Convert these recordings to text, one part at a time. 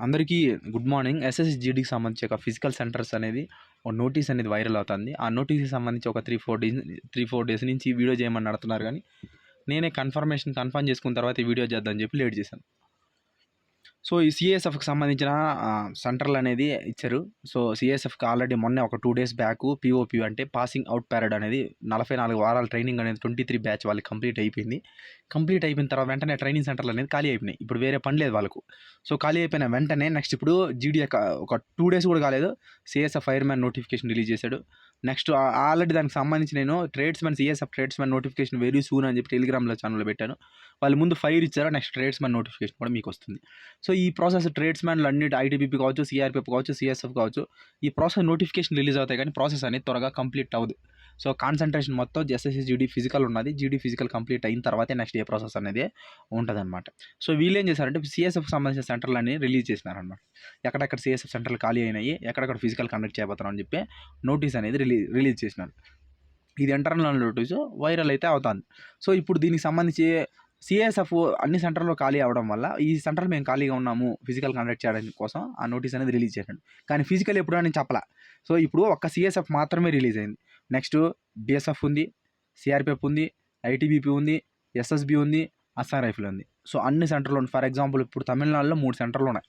అందరికీ good morning. ఎస్ఎస్‌జీడీకి సంబంధించి ఒక ఫిజికల్ సెంటర్స్ అనేది ఒక నోటీస్ అనేది వైరల్ అవుతుంది. ఆ నోటీస్‌కి సంబంధించి ఒక 3, 4 డేస్ నుంచి వీడియో చేయమని అడుగుతున్నారు గానీ, నేనే కన్ఫర్మ్ చేసుకున్న తర్వాత ఈ వీడియో చేద్దామని చెప్పి లేట్ చేశాను. సో, ఈ సీఏఎస్ఎఫ్‌కి సంబంధించిన సెంటర్‌లనేది ఇచ్చారు. సో, సీఏఎస్ఎఫ్‌కి ఆల్రెడీ మొన్నే ఒక 2 డేస్ బ్యాకు పీఓపీ అంటే పాసింగ్ అవుట్ పరేడ్ అనేది 44 వారాల ట్రైనింగ్ అనేది 23 బ్యాచ్ వాళ్ళకి కంప్లీట్ అయిపోయింది. కంప్లీట్ అయిపోయిన తర్వాత వెంటనే ట్రైనింగ్ సెంటర్‌లు అనేది ఖాళీ అయిపోయినాయి. ఇప్పుడు వేరే పని లేదు వాళ్ళకు. సో, ఖాళీ అయిపోయిన వెంటనే నెక్స్ట్ ఇప్పుడు జీడీ ఒక 2 డేస్ కూడా కాలేదు. సీఎస్ఎఫ్ ఫైర్‌మ్యాన్ నోటిఫికేషన్ రిలీజ్ చేశాడు. నెక్స్ట్ ఆల్రెడీ దానికి సంబంధించి నేను సీఎస్ఎఫ్ ట్రేడ్స్‌మెన్ నోటిఫికేషన్ వెరీ సూన్ అని చెప్పి టెలిగ్రామ్‌లో ఛానెల్‌లో పెట్టాను. వాళ్ళు ముందు ఫైర్ ఇచ్చారు. నెక్స్ట్ ట్రేడ్స్‌మెన్ నోటిఫికేషన్ కూడా మీకు వస్తుంది. సో, ఈ ప్రాసెస్ ట్రేడ్స్‌మెన్‌లు అన్నిటి ఐటీబీపీ కావచ్చు, సీఆర్‌పీఎఫ్ కావచ్చు, సీఎస్ఎఫ్ కావచ్చు, ఈ ప్రాసెస్ నోటిఫికేషన్ రిలీజ్ అవుతాయి కానీ ప్రాసెస్ అనేది త్వరగా కంప్లీట్ అవ్వదు. సో, కాన్సంట్రేషన్ మొత్తం ఎస్ఎస్‌జీడీ ఫిజికల్ ఉన్నది. జీడీ ఫిజికల్ కంప్లీట్ అయిన తర్వాతే నెక్స్ట్ ఏ ప్రాసెస్ అనేది ఉంటదనమాట. సో, వీళ్ళేం చేశారంటే సీఎస్ఎఫ్‌కి సంబంధించిన సెంటర్‌లన్నీ రిలీజ్ చేసినారనమాట. ఎక్కడెక్కడ సీఎస్ఎఫ్ సెంటర్‌లు ఖాళీ అయినాయి, ఎక్కడెక్కడ ఫిజికల్ కండక్ట్ చేయబోతున్నాం అని చెప్పి నోటీస్ అనేది రిలీజ్ చేసినారు. ఇది ఇంటర్నల్ నోటీసు వైరల్ అయితే అవుతుంది. సో, ఇప్పుడు దీనికి సంబంధించి సీఎస్ఎఫ్ అన్ని సెంటర్‌లో ఖాళీ అవ్వడం వల్ల ఈ సెంటర్‌లో మేము ఖాళీగా ఉన్నాము ఫిజికల్ కండక్ట్ చేయడానికి కోసం ఆ నోటీస్ అనేది రిలీజ్ చేశాడు. కానీ ఫిజికల్ ఎప్పుడు అని చెప్పలా. సో, ఇప్పుడు ఒక్క సీఎస్ఎఫ్ మాత్రమే రిలీజ్ అయింది. నెక్స్ట్ బీఎస్ఎఫ్ ఉంది, సీఆర్‌పీఎఫ్ ఉంది, ఐటీబీపీ ఉంది, ఎస్ఎస్బీ ఉంది, అస్సాం రైఫిల్ ఉంది. సో, అన్ని సెంటర్‌లో ఫర్ ఎగ్జాంపుల్ ఇప్పుడు తమిళనాడులో 3 సెంటర్‌లు ఉన్నాయి.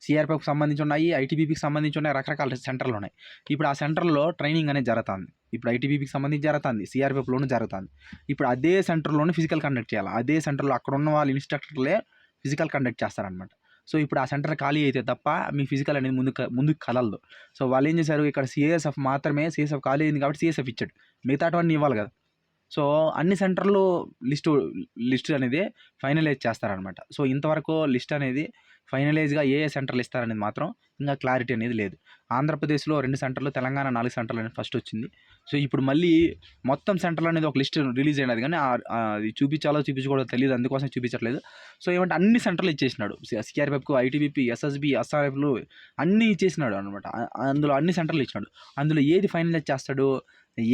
సీఆర్‌పీఎఫ్‌కి సంబంధించి ఉన్నాయి, ఐటీబీపీకి సంబంధించి ఉన్నాయి, రకరకాల సెంటర్‌లు ఉన్నాయి. ఇప్పుడు ఆ సెంటర్‌లో ట్రైనింగ్ అనేది జరుగుతుంది. ఇప్పుడు ఐటీబీపీకి సంబంధించి జరుగుతుంది, సీఆర్‌పీఎఫ్‌లోనూ జరుగుతుంది. ఇప్పుడు అదే సెంటర్‌లోనే ఫిజికల్ కండక్ట్ చేయాలి. అదే సెంటర్‌లో అక్కడ ఉన్న వాళ్ళ ఇన్స్ట్రక్టర్లే ఫిజికల్ కండక్ట్ చేస్తారనమాట. సో, ఇప్పుడు ఆ సెంటర్ ఖాళీ అయితే తప్ప మీ ఫిజికల్ అనేది ముందుకు కదలదు. సో, వాళ్ళు ఏం చేశారు, ఇక్కడ సీఎస్ఎఫ్ ఖాళీ అయింది కాబట్టి సీఎస్ఎఫ్ ఇచ్చాడు. మిగతావన్నీ ఇవ్వాలి కదా. సో, అన్ని సెంటర్లు లిస్ట్ అనేది ఫైనలైజ్ చేస్తారనమాట. సో, ఇంతవరకు లిస్ట్ అనేది ఫైనలైజ్‌గా ఏ సెంటర్లు ఇస్తారనేది మాత్రం ఇంకా క్లారిటీ అనేది లేదు. ఆంధ్రప్రదేశ్‌లో 2 సెంటర్లు, తెలంగాణ 4 సెంటర్లు అనేది ఫస్ట్ వచ్చింది. సో, ఇప్పుడు మళ్ళీ మొత్తం సెంటర్లు అనేది ఒక లిస్ట్ రిలీజ్ అయినది కానీ అది చూపించాలో చూపించకూడదో తెలియదు, అందుకోసం చూపించట్లేదు. సో, ఏమంటే అన్ని సెంటర్లు ఇచ్చేసినాడు. సీఆర్‌పీఎఫ్‌కు, ఐటీబీపీ, ఎస్ఎస్బీ, అస్సాం రైఫిల్ అన్నీ ఇచ్చేసినాడు అనమాట. అందులో అన్ని సెంటర్లు ఇచ్చినాడు. అందులో ఏది ఫైనలైజ్ చేస్తాడు,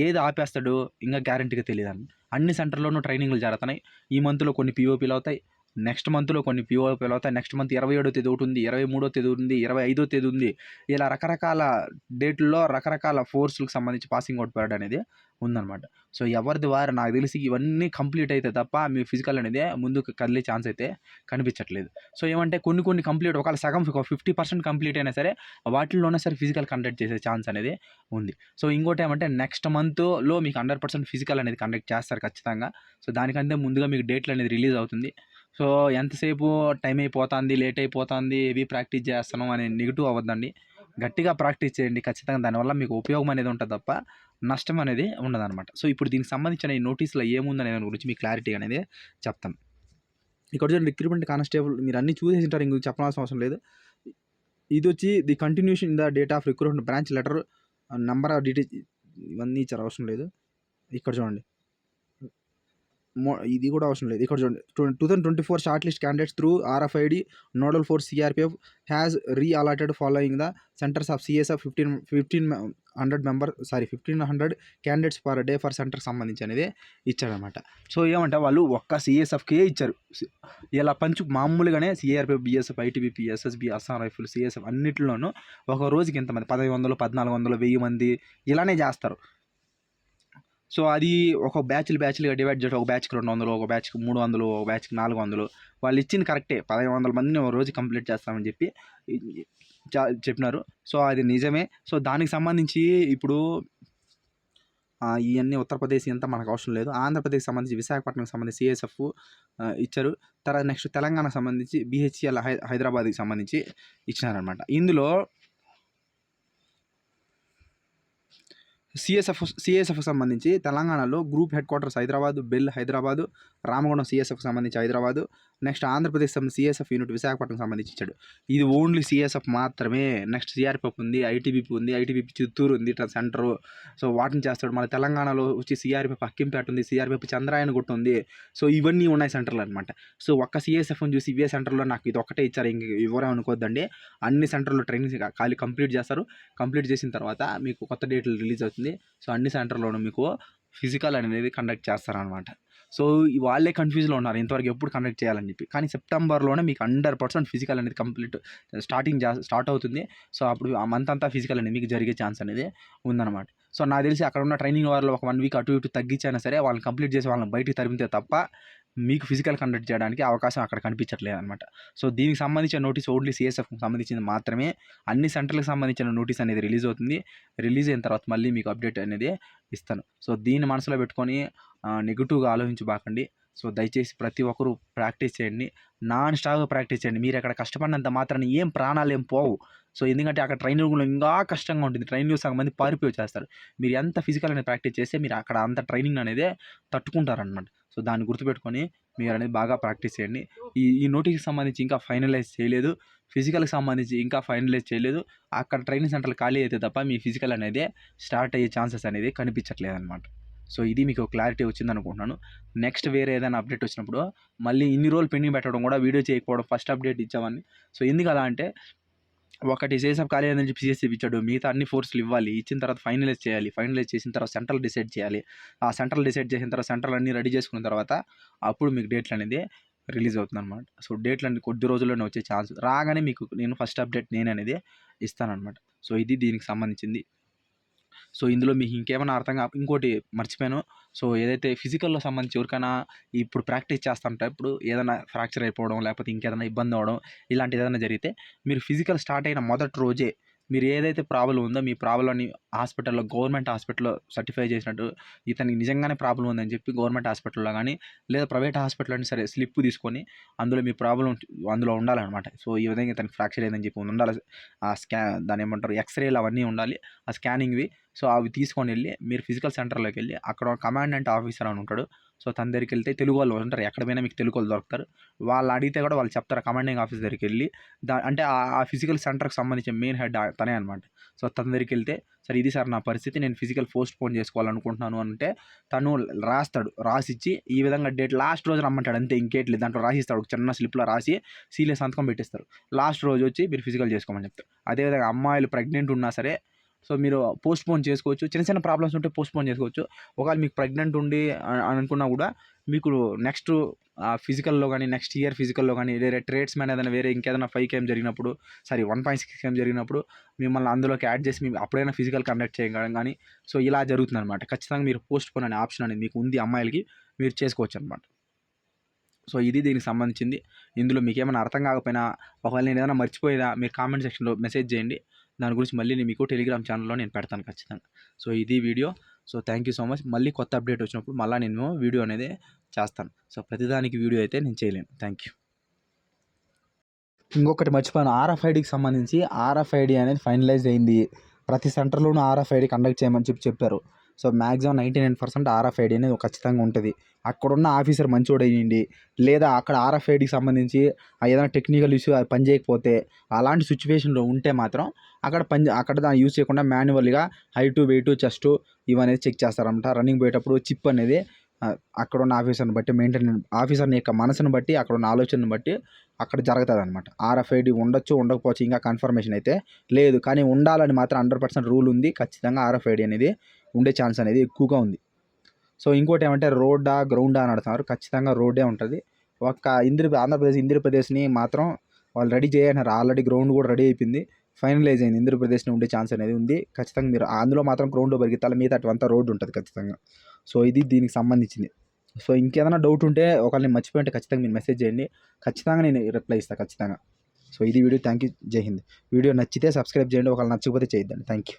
ఏది ఆపేస్తాడో ఇంకా గ్యారంటీగా తెలియదండి. అన్ని సెంటర్‌లోనూ ట్రైనింగ్‌లు జరుగుతున్నాయి. ఈ మంత్‌లో కొన్ని పీఓపీలు అవుతాయి. నెక్స్ట్ మంత్‌లో కొన్ని పీఓపీలు అవుతాయి. నెక్స్ట్ మంత్ 27వ తేదీ ఒకటి ఉంది, 23వ తేదీ ఉంది, 25వ తేదీ ఉంది. ఇలా రకరకాల డేట్‌ల్లో రకరకాల ఫోర్స్‌లకు సంబంధించి పాసింగ్ అవుట్ పరేడ్ అనేది ఉందన్నమాట. సో, ఎవరిది వారు నాకు తెలిసి ఇవన్నీ కంప్లీట్ అయితే తప్ప మీ ఫిజికల్ అనేది ముందుకు కదిలే ఛాన్స్ అయితే కనిపించట్లేదు. సో, ఏమంటే కొన్ని కంప్లీట్ ఒకవేళ సగం 50% కంప్లీట్ అయినా సరే వాటిల్లోనే సరే ఫిజికల్ కండక్ట్ చేసే ఛాన్స్ అనేది ఉంది. సో, ఇంకోటి ఏమంటే నెక్స్ట్ మంత్‌లో మీకు 100% ఫిజికల్ అనేది కండక్ట్ చేస్తారు ఖచ్చితంగా. సో, దానికంటే ముందుగా మీకు డేట్లు అనేది రిలీజ్ అవుతుంది. సో, ఎంతసేపు టైం అయిపోతుంది, లేట్ అయిపోతుంది, హెవీ ప్రాక్టీస్ చేస్తున్నాం అనే నెగెటివ్ అవ్వద్దండి. గట్టిగా ప్రాక్టీస్ చేయండి. ఖచ్చితంగా దానివల్ల మీకు ఉపయోగం అనేది ఉంటుంది తప్ప నష్టం అనేది ఉండదనమాట. సో, ఇప్పుడు దీనికి సంబంధించిన ఈ నోటీస్‌లో ఏముందనే దాని గురించి మీకు క్లారిటీ అనేది చెప్తాను. ఇక్కడ చూడండి, రిక్రూట్మెంట్ కానిస్టేబుల్ మీరు అన్నీ చూసేసి ఉంటారు, ఇంక చెప్పాల్సిన అవసరం లేదు. ఇదొచ్చి the continuation in the date of recruitment branch letter number of details ఇవన్నీ ఇచ్చారు, అవసరం లేదు. ఇక్కడ చూడండి, ఇది కూడా అవసరం లేదు. ఇక్కడ చూడండి, 2024 short list candidates through RFID nodal force CRPF has reallotted following the centres of CSF 1500 candidates per day for centre సంబంధించి అనేది ఇచ్చాడనమాట. సో, ఏమంటే వాళ్ళు ఒక్క సిఎస్ఎఫ్కే ఇచ్చారు. ఇలా మామూలుగానే CRPF, BSF, ITBP, SSB, Assam rifle, CSF అన్నింటిలోనూ ఒక రోజుకి ఇంతమంది 1500, 1400, 1000 మంది ఇలానే చేస్తారు. సో, అది ఒక బ్యాచ్‌లుగా డివైడ్ చేసి ఒక బ్యాచ్‌కి 200, ఒక బ్యాచ్‌కి 300, ఒక బ్యాచ్‌కి 400 వాళ్ళు ఇచ్చింది కరెక్టే. 1500 మందిని ఒక రోజు కంప్లీట్ చేస్తామని చెప్పి చెప్పినారు. సో, అది నిజమే. సో, దానికి సంబంధించి ఇప్పుడు ఇవన్నీ ఉత్తరప్రదేశ్ అంతా మనకు అవసరం లేదు. ఆంధ్రప్రదేశ్‌కి సంబంధించి విశాఖపట్నంకి సంబంధించి సిఎస్ఎఫ్ ఇచ్చారు. తర్వాత నెక్స్ట్ తెలంగాణకు సంబంధించి బీహెచ్ఈఎల్ హైదరాబాద్‌కి సంబంధించి ఇచ్చినారనమాట. ఇందులో సిఎస్ఎఫ్కి సంబంధించి తెలంగాణలో group headquarters Hyderabad, BEL Hyderabad, Ramagundam సిఎస్ఎఫ్కి సంబంధించి హైదరాబాదు, నెక్స్ట్ ఆంధ్రప్రదేశ్ సంబంధించి సిఎస్ఎఫ్ యూనిట్ విశాఖపట్నం సంబంధించి ఇచ్చాడు. ఇది ఓన్లీ సిఎస్ఎఫ్ మాత్రమే. నెక్స్ట్ సిఆర్పిఎఫ్ ఉంది, ఐటీబీపీ ఉంది, ఐటీబీపీ చిత్తూరు ఉంది సెంటరు. సో, వాటిని చేస్తాడు. మన తెలంగాణలో వచ్చి సిఆర్పిఎఫ్ అక్కింపేట ఉంది, సిఆర్పిఎఫ్ చంద్రాయనగుట్ట ఉంది. సో, ఇవన్నీ ఉన్నాయి సెంటర్లు అనమాట. సో, ఒక్క సిఎస్ఎఫ్ని చూసి ఇవే సెంటర్లో నాకు ఇది ఒకటే ఇచ్చారు ఇంక ఎవరే అనుకోవద్దండి. అన్ని సెంటర్లో ట్రైనింగ్ కంప్లీట్ చేస్తారు. కంప్లీట్ చేసిన తర్వాత మీకు కొత్త డేట్లు రిలీజ్ అవుతుంది. సో, అన్ని సెంటర్లోనూ మీకు ఫిజికల్ అనేది కండక్ట్ చేస్తారనమాట. సో వాళ్ళే కన్ఫ్యూజ్లో ఉన్నారు ఇంతవరకు ఎప్పుడు కండక్ట్ చేయాలని చెప్పి. కానీ సెప్టెంబర్లోనే మీకు 100% ఫిజికల్ అనేది కంప్లీట్ స్టార్ట్ అవుతుంది. సో అప్పుడు ఆ మంత్ అంతా ఫిజికల్ అనేది మీకు జరిగే ఛాన్స్ అనేది ఉందన్నమాట. సో నాకు తెలిసి అక్కడ ఉన్న ట్రైనింగ్ వాళ్ళు ఒక 1 వీక్ అటు ఇటు తగ్గించైనా సరే వాళ్ళని కంప్లీట్ చేసి వాళ్ళని బయటికి తరిమితే తప్ప మీకు ఫిజికల్ కండక్ట్ చేయడానికి అవకాశం అక్కడ కనిపించట్లేదు అనమాట. సో దీనికి సంబంధించిన నోటీస్ ఓన్లీ సిఎస్ఎఫ్కి సంబంధించింది మాత్రమే. అన్ని సెంటర్లకు సంబంధించిన నోటీస్ అనేది రిలీజ్ అవుతుంది. రిలీజ్ అయిన తర్వాత మళ్ళీ మీకు అప్డేట్ అనేది ఇస్తాను. సో దీన్ని మనసులో పెట్టుకొని నెగిటివ్గా ఆలోచించబాకండి. సో దయచేసి ప్రతి ఒక్కరూ ప్రాక్టీస్ చేయండి. నాన్ స్టాప్గా ప్రాక్టీస్ చేయండి. మీరు అక్కడ కష్టపడినంత మాత్రాన ఏం ప్రాణాలు ఏం పోవు. సో ఎందుకంటే అక్కడ ట్రైనింగ్లో ఇంకా కష్టంగా ఉంటుంది. ట్రైనింగ్లో సగం మంది పారిపోయి వచ్చేస్తారు. మీరు ఎంత ఫిజికల్ అనేది ప్రాక్టీస్ చేస్తే మీరు అక్కడ అంత ట్రైనింగ్ అనేది తట్టుకుంటారనమాట. సో దాన్ని గుర్తుపెట్టుకొని మీరు అనేది బాగా ప్రాక్టీస్ చేయండి. ఈ నోటీస్కి సంబంధించి ఇంకా ఫైనలైజ్ చేయలేదు. ఫిజికల్కి సంబంధించి ఇంకా ఫైనలైజ్ చేయలేదు. అక్కడ ట్రైనింగ్ సెంటర్లు ఖాళీ అయితే తప్ప మీ ఫిజికల్ అనేది స్టార్ట్ అయ్యే ఛాన్సెస్ అనేది కనిపించట్లేదు అనమాట. సో ఇది మీకు క్లారిటీ వచ్చిందనుకుంటున్నాను. నెక్స్ట్ వేరే ఏదైనా అప్డేట్ వచ్చినప్పుడు మళ్ళీ ఇన్ని రోజులు పెండింగ్ పెట్టడం కూడా వీడియో చేయకపోవడం ఫస్ట్ అప్డేట్ ఇచ్చామని. సో ఎందుకు అలా అంటే ఒకటి సిఎస్ఎఫ్ ఖాళీ అయిందని చెప్పి సిఎస్ఎఫ్ ఇచ్చాడు. మిగతా అన్ని ఫోర్స్లు ఇవ్వాలి. ఇచ్చిన తర్వాత ఫైనలైజ్ చేయాలి. ఫైనలైజ్ చేసిన తర్వాత సెంట్రల్ డిసైడ్ చేయాలి. ఆ సెంట్రల్ డిసైడ్ చేసిన తర్వాత సెంట్రల్ అన్నీ రెడీ చేసుకున్న తర్వాత అప్పుడు మీకు డేట్లు అనేది రిలీజ్ అవుతుందన్నమాట. సో డేట్లు అన్ని కొద్ది రోజుల్లోనే వచ్చే ఛాన్స్ రాగానే మీకు నేను ఫస్ట్ అప్డేట్ నేను అనేది ఇస్తానన్నమాట. సో ఇది దీనికి సంబంధించింది. సో ఇందులో మీకు ఇంకేమైనా ఇంకోటి మర్చిపోయాను. సో ఏదైతే ఫిజికల్లో సంబంధించి ఎవరికైనా ఇప్పుడు ప్రాక్టీస్ చేస్తుంటే ఇప్పుడు ఏదైనా ఫ్రాక్చర్ అయిపోవడం లేకపోతే ఇంకేదైనా ఇబ్బంది అవ్వడం ఇలాంటిది ఏదైనా జరిగితే మీరు ఫిజికల్ స్టార్ట్ అయిన మొదటి రోజే మీరు ఏదైతే ప్రాబ్లం ఉందో మీ ప్రాబ్లమ్ని హాస్పిటల్లో గవర్నమెంట్ హాస్పిటల్లో సర్టిఫై చేసినట్టు ఇతనికి నిజంగానే ప్రాబ్లం ఉందని చెప్పి గవర్నమెంట్ హాస్పిటల్లో కానీ లేదా ప్రైవేట్ హాస్పిటల్లో అయినా సరే స్లిప్ తీసుకొని అందులో మీ ప్రాబ్లం అందులో ఉండాలన్నమాట. సో ఈ విధంగా ఇతనికి ఫ్రాక్చర్ అయిందని చెప్పి ఉండాలి. ఆ దాని ఏమంటారు ఎక్స్రేలు అవన్నీ ఉండాలి, ఆ స్కానింగ్వి. సో అవి తీసుకొని వెళ్ళి మీరు ఫిజికల్ సెంటర్లోకి వెళ్ళి అక్కడ కమాండెంట్ ఆఫీసర్ అని ఉంటాడు. సో తన దగ్గరికి వెళ్తే తెలుగు వాళ్ళు ఉంటారు. ఎక్కడ పోయినా మీకు తెలుగు వాళ్ళు దొరుకుతారు. వాళ్ళు అడిగితే కూడా వాళ్ళు చెప్తారు. కమాండింగ్ ఆఫీసర్ దగ్గరికి వెళ్ళి అంటే ఆ ఫిజికల్ సెంటర్కి సంబంధించిన మెయిన్ హెడ్ తనే అనమాట. సో తన దగ్గరికి వెళ్తే సార్ ఇది సార్ నా పరిస్థితి, నేను ఫిజికల్ పోస్ట్ పోన్ చేసుకోవాలనుకుంటున్నాను అంటే తను రాస్తాడు. రాసిచ్చి ఈ విధంగా డేట్ లాస్ట్ రోజు రమ్మంటాడు అంతే, ఇంకేట్లేదు. దాంట్లో రాసిస్తాడు. ఒక చిన్న స్లిప్లో రాసి సీలే సంతకం పెట్టిస్తారు. లాస్ట్ రోజు వచ్చి మీరు ఫిజికల్ చేసుకోమని చెప్తారు. అదేవిధంగా అమ్మాయిలు ప్రెగ్నెంట్ ఉన్నా సరే సో మీరు పోస్ట్ పోన్ చేసుకోవచ్చు. చిన్న చిన్న ప్రాబ్లమ్స్ ఉంటే పోస్ట్ పోన్ చేసుకోవచ్చు. ఒకవేళ మీకు ప్రెగ్నెంట్ ఉండి అనుకున్నా కూడా మీకు నెక్స్ట్ ఫిజికల్లో కానీ నెక్స్ట్ ఇయర్ ఫిజికల్లో కానీ వేరే ట్రేడ్స్ మ్యాన్ ఏదైనా వేరే ఇంకేదైనా 5km జరిగినప్పుడు 1.6km జరిగినప్పుడు మిమ్మల్ని అందులోకి యాడ్ చేసి మేము అప్పుడైనా ఫిజికల్ కండక్ట్ చేయడం కానీ సో ఇలా జరుగుతుంది అనమాట. ఖచ్చితంగా మీరు పోస్ట్ పోన్ అనే ఆప్షన్ అనేది మీకు ఉంది. అమ్మాయిలకి మీరు చేసుకోవచ్చు అనమాట. సో ఇది దీనికి సంబంధించింది. ఇందులో మీకు ఏమైనా అర్థం కాకపోయినా ఒకవేళ నేను ఏదైనా మర్చిపోయినా మీరు కామెంట్ సెక్షన్లో మెసేజ్ చేయండి. దాని గురించి మళ్ళీ నేను మీకు టెలిగ్రామ్ ఛానల్లో నేను పెడతాను ఖచ్చితంగా. సో ఇది video. So thank you so much. మళ్ళీ కొత్త అప్డేట్ వచ్చినప్పుడు మళ్ళీ నేను వీడియో అనేది చేస్తాను. సో ప్రతిదానికి వీడియో అయితే నేను చేయలేను. Thank you. ఇంకొకటి మర్చిపోయాను, RFIDకి సంబంధించి RFID అనేది ఫైనలైజ్ అయింది. ప్రతి సెంటర్లోనూ RFID కండక్ట్ చేయమని చెప్పారు. సో మ్యాక్సిమం 99% RFID అనేది ఖచ్చితంగా ఉంటుంది. అక్కడున్న ఆఫీసర్ మంచోడు అయ్యండి, లేదా అక్కడ RFIDకి సంబంధించి ఏదైనా టెక్నికల్ ఇష్యూ అది పని చేయకపోతే అలాంటి సిచ్యువేషన్లో ఉంటే మాత్రం అక్కడ దాన్ని యూజ్ చేయకుండా మాన్యువల్గా హైటు వెయిట్ చెస్ట్ ఇవనేది చెక్ చేస్తారన్నమాట. రన్నింగ్ పోయేటప్పుడు చిప్ అనేది అక్కడున్న ఆఫీసర్ని బట్టి ఆఫీసర్ని యొక్క మనసును బట్టి అక్కడున్న ఆలోచనను బట్టి అక్కడ జరుగుతుంది అనమాట. RFID ఉండొచ్చు ఉండకపోవచ్చు, ఇంకా కన్ఫర్మేషన్ అయితే లేదు. కానీ ఉండాలని మాత్రం 100% రూల్ ఉంది. ఖచ్చితంగా RFID అనేది ఉండే ఛాన్స్ అనేది ఎక్కువగా ఉంది. సో ఇంకోటి ఏమంటే రోడ్డా గ్రౌండా అని అడుగుతున్నారు. ఖచ్చితంగా రోడ్డే ఉంటుంది. ఆంధ్రప్రదేశ్ని మాత్రం వాళ్ళు రెడీ చేయన్నారు. ఆల్రెడీ గ్రౌండ్ కూడా రెడీ అయిపోయింది, ఫైనలైజ్ అయింది. ఇంద్రప్రదేశ్ని ఉండే ఛాన్స్ అనేది ఉంది. ఖచ్చితంగా మీరు అందులో మాత్రం గ్రౌండ్లో పరిగెత్తాలి, మిగతా అటువంతా రోడ్డు ఉంటుంది ఖచ్చితంగా. సో ఇది దీనికి సంబంధించింది. సో ఇంకేదైనా డౌట్ ఉంటే ఒకవేళ నేను మర్చిపోయింటే ఖచ్చితంగా మీరు మెసేజ్ చేయండి. ఖచ్చితంగా నేను రిప్లై ఇస్తాను ఖచ్చితంగా. సో ఇది వీడియో. Thank you. జై హింద్. వీడియో నచ్చితే సబ్స్క్రైబ్ చేయండి. ఒకవేళ నచ్చకపోతే చేయొద్దండి. Thank you.